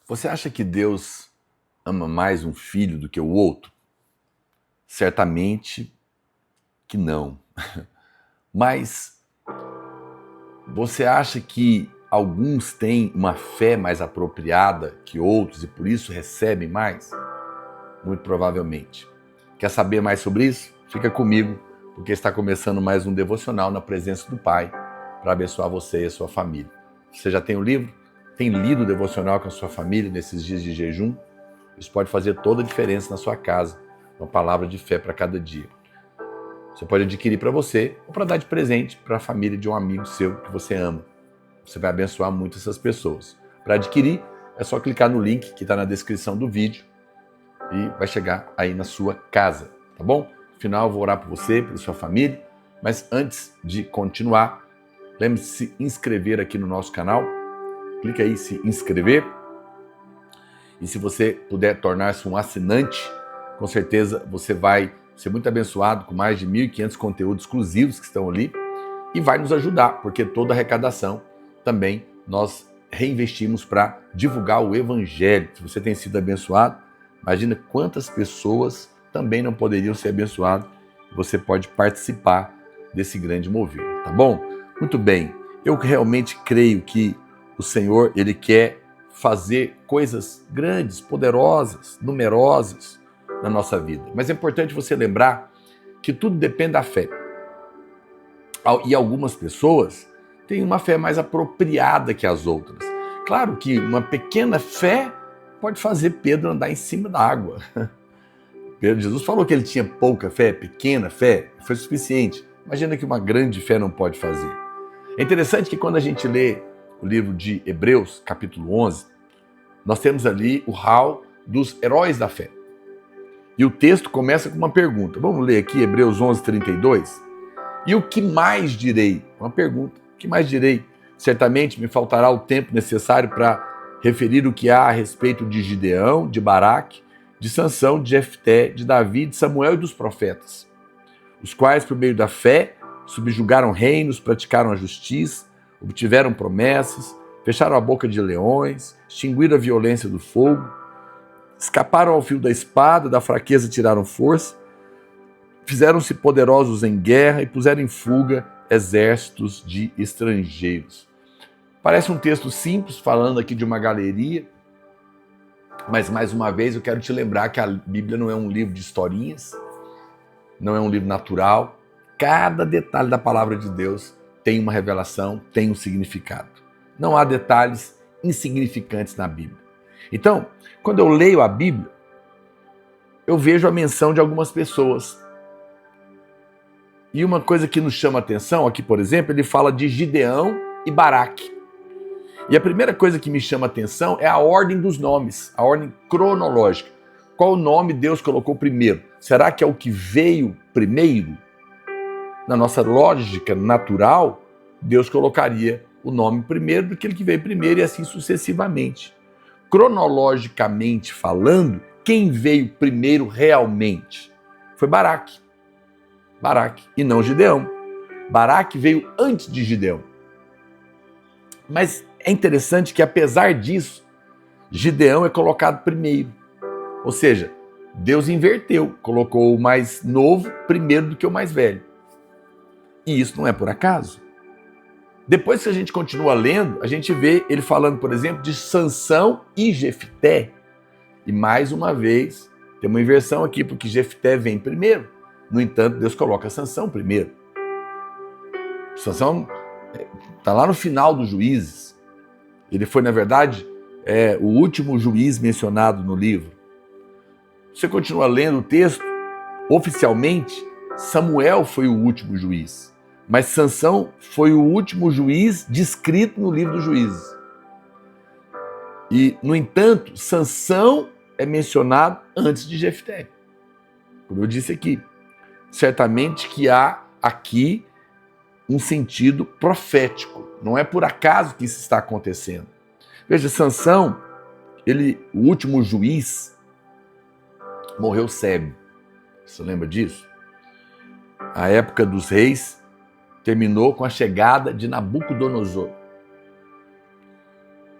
Você acha que Deus ama mais um filho do que o outro? Certamente que não. Mas você acha que alguns têm uma fé mais apropriada que outros e por isso recebem mais? Muito provavelmente. Quer saber mais sobre isso? Fica comigo, porque está começando mais um devocional na presença do Pai para abençoar você e a sua família. Você já tem o livro? Tem lido o devocional com a sua família nesses dias de jejum? Isso pode fazer toda a diferença na sua casa. Uma palavra de fé para cada dia. Você pode adquirir para você ou para dar de presente para a família de um amigo seu que você ama. Você vai abençoar muito essas pessoas. Para adquirir, é só clicar no link que está na descrição do vídeo e vai chegar aí na sua casa, tá bom? No final eu vou orar por você, pela sua família, mas antes de continuar, lembre-se de se inscrever aqui no nosso canal. Clica aí em se inscrever. E se você puder tornar-se um assinante, com certeza você vai ser muito abençoado com mais de 1.500 conteúdos exclusivos que estão ali e vai nos ajudar, porque toda arrecadação também nós reinvestimos para divulgar o Evangelho. Se você tem sido abençoado, imagina quantas pessoas também não poderiam ser abençoadas. Você pode participar desse grande mover, tá bom? Muito bem, eu realmente creio que o Senhor, Ele quer fazer coisas grandes, poderosas, numerosas na nossa vida. Mas é importante você lembrar que tudo depende da fé. E algumas pessoas têm uma fé mais apropriada que as outras. Claro que uma pequena fé pode fazer Pedro andar em cima da água. Jesus falou que ele tinha pouca fé, pequena fé, foi suficiente. Imagina que uma grande fé não pode fazer. É interessante que quando a gente lê o livro de Hebreus, capítulo 11, nós temos ali o hall dos heróis da fé. E o texto começa com uma pergunta. Vamos ler aqui Hebreus 11, 32. E o que mais direi? Uma pergunta. O que mais direi? Certamente me faltará o tempo necessário para referir o que há a respeito de Gideão, de Baraque, de Sansão, de Jefté, de Davi, de Samuel e dos profetas, os quais, por meio da fé, subjugaram reinos, praticaram a justiça, obtiveram promessas, fecharam a boca de leões, extinguiram a violência do fogo, escaparam ao fio da espada, da fraqueza tiraram força, fizeram-se poderosos em guerra e puseram em fuga exércitos de estrangeiros. Parece um texto simples, falando aqui de uma galeria, mas mais uma vez eu quero te lembrar que a Bíblia não é um livro de historinhas, não é um livro natural. Cada detalhe da palavra de Deus tem uma revelação, tem um significado. Não há detalhes insignificantes na Bíblia. Então, quando eu leio a Bíblia, eu vejo a menção de algumas pessoas. E uma coisa que nos chama a atenção, aqui por exemplo, ele fala de Gideão e Baraque. E a primeira coisa que me chama a atenção é a ordem dos nomes, a ordem cronológica. Qual nome Deus colocou primeiro? Será que é o que veio primeiro? Na nossa lógica natural, Deus colocaria o nome primeiro do que aquele que veio primeiro e assim sucessivamente. Cronologicamente falando, quem veio primeiro realmente foi Baraque. Baraque e não Gideão. Baraque veio antes de Gideão. Mas é interessante que, apesar disso, Gideão é colocado primeiro. Ou seja, Deus inverteu, colocou o mais novo primeiro do que o mais velho. E isso não é por acaso. Depois que a gente continua lendo, a gente vê ele falando, por exemplo, de Sansão e Jefté. E mais uma vez, tem uma inversão aqui, porque Jefté vem primeiro. No entanto, Deus coloca Sansão primeiro. Sansão está lá no final dos Juízes. Ele foi, na verdade, o último juiz mencionado no livro. Você continua lendo o texto, oficialmente, Samuel foi o último juiz. Mas Sansão foi o último juiz descrito no livro dos Juízes. E, no entanto, Sansão é mencionado antes de Jefté. Como eu disse aqui, certamente que há aqui um sentido profético. Não é por acaso que isso está acontecendo. Veja, Sansão, o último juiz, morreu cego. Você lembra disso? A época dos reis terminou com a chegada de Nabucodonosor.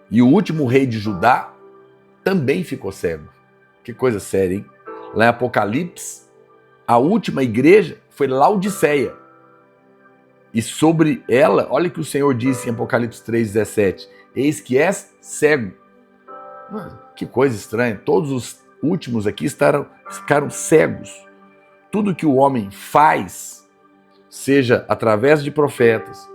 E o último rei de Judá também ficou cego. Que coisa séria, hein? Lá em Apocalipse, a última igreja foi Laodiceia. E sobre ela, olha o que o Senhor disse em Apocalipse 3,17. Eis que és cego. Que coisa estranha. Todos os últimos aqui ficaram cegos. Tudo que o homem faz, seja através de profetas,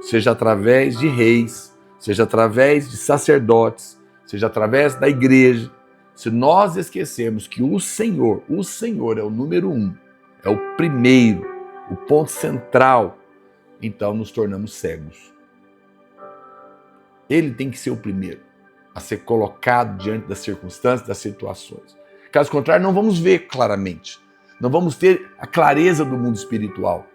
seja através de reis, seja através de sacerdotes, seja através da igreja, se nós esquecermos que o Senhor é o número 1, é o primeiro, o ponto central, então nos tornamos cegos. Ele tem que ser o primeiro a ser colocado diante das circunstâncias, das situações. Caso contrário, não vamos ver claramente. Não vamos ter a clareza do mundo espiritual.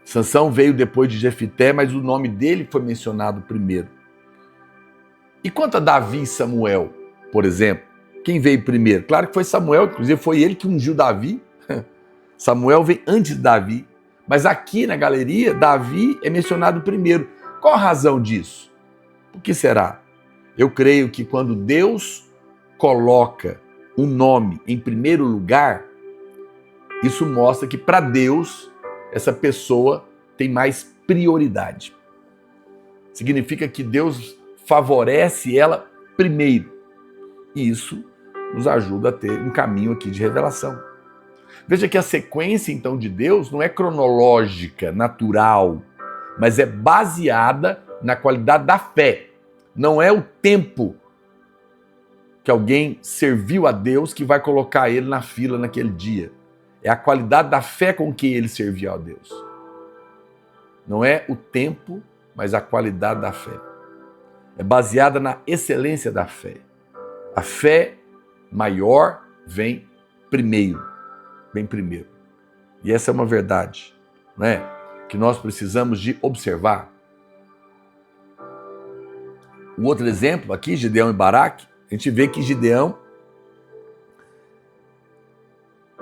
Sansão veio depois de Jefité, mas o nome dele foi mencionado primeiro. E quanto a Davi e Samuel, por exemplo, quem veio primeiro? Claro que foi Samuel, inclusive foi ele que ungiu Davi. Samuel veio antes de Davi. Mas aqui na galeria, Davi é mencionado primeiro. Qual a razão disso? O que será? Eu creio que quando Deus coloca um nome em primeiro lugar, isso mostra que para Deus essa pessoa tem mais prioridade. Significa que Deus favorece ela primeiro. E isso nos ajuda a ter um caminho aqui de revelação. Veja que a sequência, então, de Deus não é cronológica, natural, mas é baseada na qualidade da fé. Não é o tempo que alguém serviu a Deus que vai colocar ele na fila naquele dia. É a qualidade da fé com que ele serviu a Deus. Não é o tempo, mas a qualidade da fé. É baseada na excelência da fé. A fé maior vem primeiro. Vem primeiro. E essa é uma verdade, não é? Que nós precisamos de observar. Um outro exemplo aqui, Gideão e Baraque, a gente vê que Gideão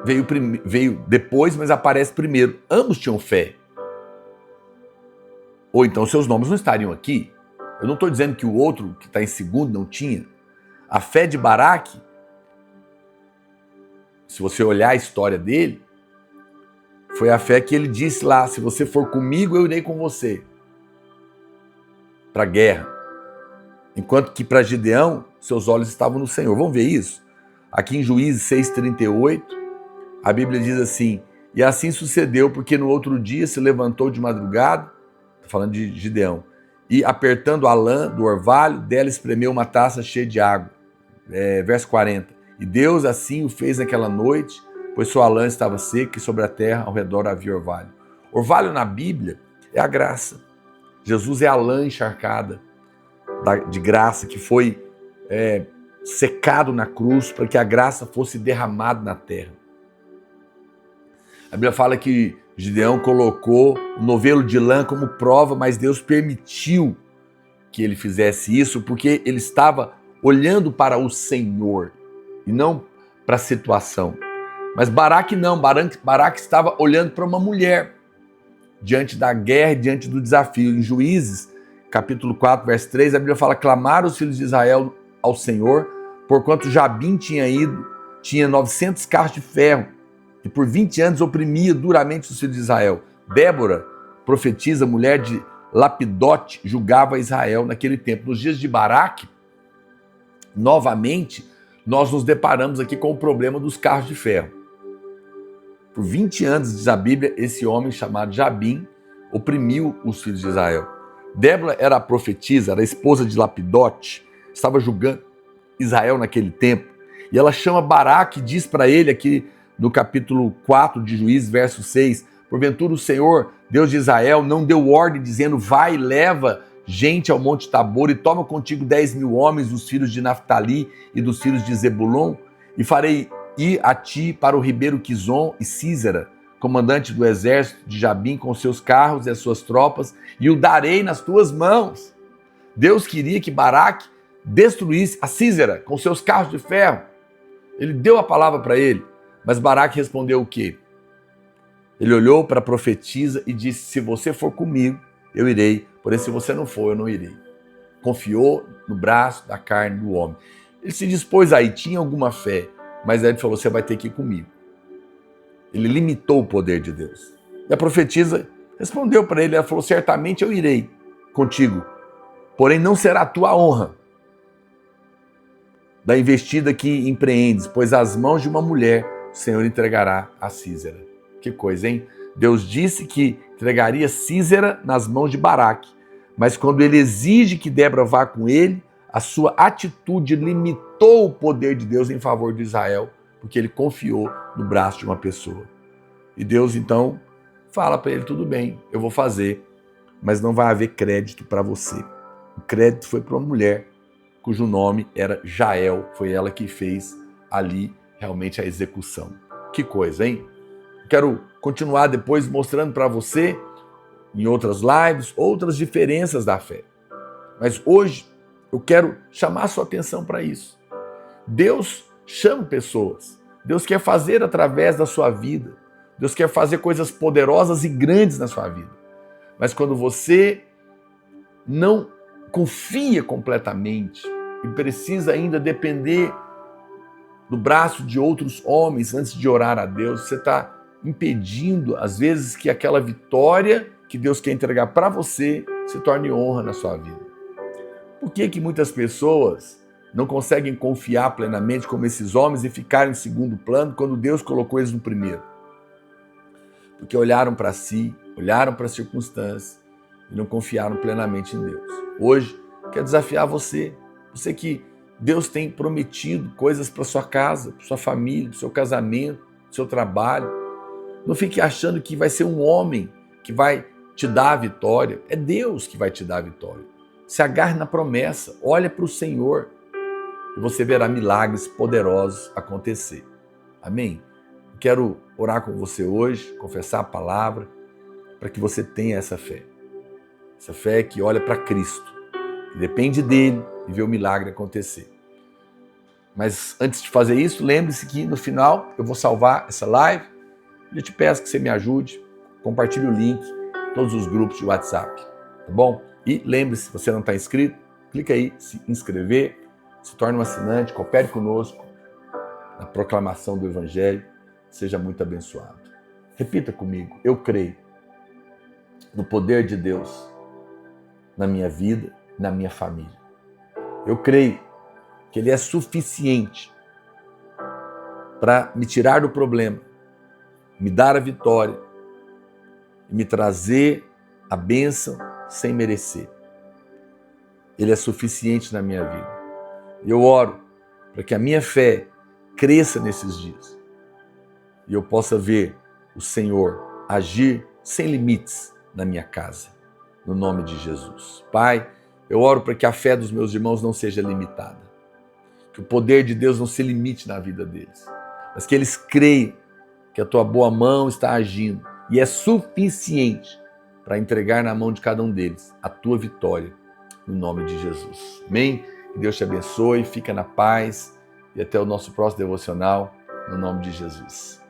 veio depois, mas aparece primeiro. Ambos tinham fé. Ou então seus nomes não estariam aqui. Eu não estou dizendo que o outro, que está em segundo, não tinha. A fé de Baraque, se você olhar a história dele, foi a fé que ele disse lá, se você for comigo, eu irei com você para a guerra. Enquanto que para Gideão, seus olhos estavam no Senhor. Vamos ver isso? Aqui em Juízes 6,38, a Bíblia diz assim, e assim sucedeu, porque no outro dia se levantou de madrugada, falando de Gideão, e apertando a lã do orvalho, dela espremeu uma taça cheia de água. Verso 40. E Deus assim o fez naquela noite, pois sua lã estava seca e sobre a terra ao redor havia orvalho. Orvalho na Bíblia é a graça. Jesus é a lã encharcada de graça que foi secado na cruz para que a graça fosse derramada na terra. A Bíblia fala que Gideão colocou o novelo de lã como prova, mas Deus permitiu que ele fizesse isso porque ele estava olhando para o Senhor e não para a situação. Mas Baraque não, Baraque estava olhando para uma mulher diante da guerra e diante do desafio. Em Juízes, capítulo 4, verso 3, a Bíblia fala, clamaram os filhos de Israel ao Senhor, porquanto Jabim tinha 900 carros de ferro, e por 20 anos oprimia duramente os filhos de Israel. Débora, profetisa, mulher de Lapidote, julgava Israel naquele tempo. Nos dias de Baraque, novamente, nós nos deparamos aqui com o problema dos carros de ferro. Por 20 anos, diz a Bíblia, esse homem chamado Jabim oprimiu os filhos de Israel. Débora era a profetisa, era a esposa de Lapidote, estava julgando Israel naquele tempo. E ela chama Baraque e diz para ele aqui no capítulo 4 de Juízes, verso 6, porventura o Senhor, Deus de Israel, não deu ordem dizendo, vai, leva gente ao Monte Tabor e toma contigo 10.000 homens dos filhos de Naftali e dos filhos de Zebulon, e farei ir a ti para o ribeiro Quizon e Sísera, comandante do exército de Jabim, com seus carros e as suas tropas, e o darei nas tuas mãos. Deus queria que Baraque destruísse a Sísera com seus carros de ferro. Ele deu a palavra para ele, mas Baraque respondeu o quê? Ele olhou para a profetisa e disse, se você for comigo, eu irei, porém se você não for, eu não irei. Confiou no braço da carne do homem. Ele se dispôs aí, tinha alguma fé, mas aí ele falou, você vai ter que ir comigo. Ele limitou o poder de Deus. E a profetisa respondeu para ele, ela falou, certamente eu irei contigo, porém não será a tua honra da investida que empreendes, pois as mãos de uma mulher o Senhor entregará a Sísera. Que coisa, hein? Deus disse que entregaria Sísera nas mãos de Baraque, mas quando ele exige que Débora vá com ele, a sua atitude limitou o poder de Deus em favor de Israel, porque ele confiou no braço de uma pessoa. E Deus então fala para ele, tudo bem, eu vou fazer, mas não vai haver crédito para você. O crédito foi para uma mulher cujo nome era Jael, foi ela que fez ali realmente a execução. Que coisa, hein? Quero continuar depois mostrando para você, em outras lives, outras diferenças da fé. Mas hoje eu quero chamar a sua atenção para isso. Deus chama pessoas. Deus quer fazer através da sua vida. Deus quer fazer coisas poderosas e grandes na sua vida. Mas quando você não confia completamente e precisa ainda depender do braço de outros homens antes de orar a Deus, você está impedindo, às vezes, que aquela vitória que Deus quer entregar para você se torne honra na sua vida. Por que muitas pessoas não conseguem confiar plenamente como esses homens e ficarem em segundo plano quando Deus colocou eles no primeiro? Porque olharam para si, olharam para as circunstâncias e não confiaram plenamente em Deus. Hoje, quero desafiar você que Deus tem prometido coisas para sua casa, para sua família, para seu casamento, para seu trabalho. Não fique achando que vai ser um homem que vai te dar a vitória. É Deus que vai te dar a vitória. Se agarre na promessa, olha para o Senhor e você verá milagres poderosos acontecer. Amém? Quero orar com você hoje, confessar a palavra, para que você tenha essa fé. Essa fé que olha para Cristo, que depende dele e vê o milagre acontecer. Mas antes de fazer isso, lembre-se que no final eu vou salvar essa live e eu te peço que você me ajude, compartilhe o link em todos os grupos de WhatsApp, tá bom? E lembre-se, se você não está inscrito, clica aí, se inscrever, se torne um assinante, coopere conosco na proclamação do Evangelho, seja muito abençoado. Repita comigo, eu creio no poder de Deus na minha vida, na minha família. Eu creio que Ele é suficiente para me tirar do problema, me dar a vitória e me trazer a bênção sem merecer. Ele é suficiente na minha vida. Eu oro para que a minha fé cresça nesses dias e eu possa ver o Senhor agir sem limites na minha casa, no nome de Jesus. Pai, eu oro para que a fé dos meus irmãos não seja limitada, que o poder de Deus não se limite na vida deles, mas que eles creiam que a tua boa mão está agindo e é suficiente para entregar na mão de cada um deles a tua vitória, no nome de Jesus. Amém? Que Deus te abençoe, fica na paz e até o nosso próximo devocional, no nome de Jesus.